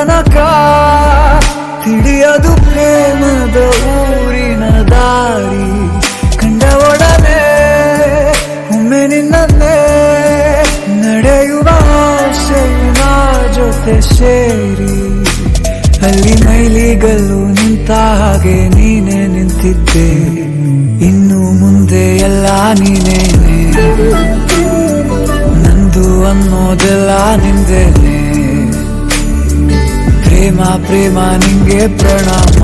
ತನಕ ತಿಳಿಯದು ಪ್ರೇಮದ ಊರಿನ ದಾರಿ. ಕಂಡ ಒಡನೆ ಒಮ್ಮೆ ನಿನ್ನೇ ನಡೆಯುವ ಆಸೆಯ ಜೊತೆ ಸೇರಿ, ಅಲ್ಲಿ ಮೈಲಿಗಲ್ಲು ನಿಂತ ಹಾಗೆ ನೀನೆ ನಿಂತಿದ್ದೆ. ಇನ್ನು ಮುಂದೆ ಎಲ್ಲ ನೀನೇನೆ, ನಂದು ಅನ್ನೋದೆಲ್ಲ ನಿಂದೇನೆ. ಪ್ರೇಮ ಪ್ರೇಮ ನಿಂಗೆ ಪ್ರಣಾಮ,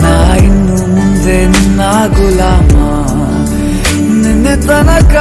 ನಾ ಇನ್ನು ಮುಂದೆ ನಿನ್ನ ಗುಲಾಮ. ನಿನ್ನೆ ತನಕ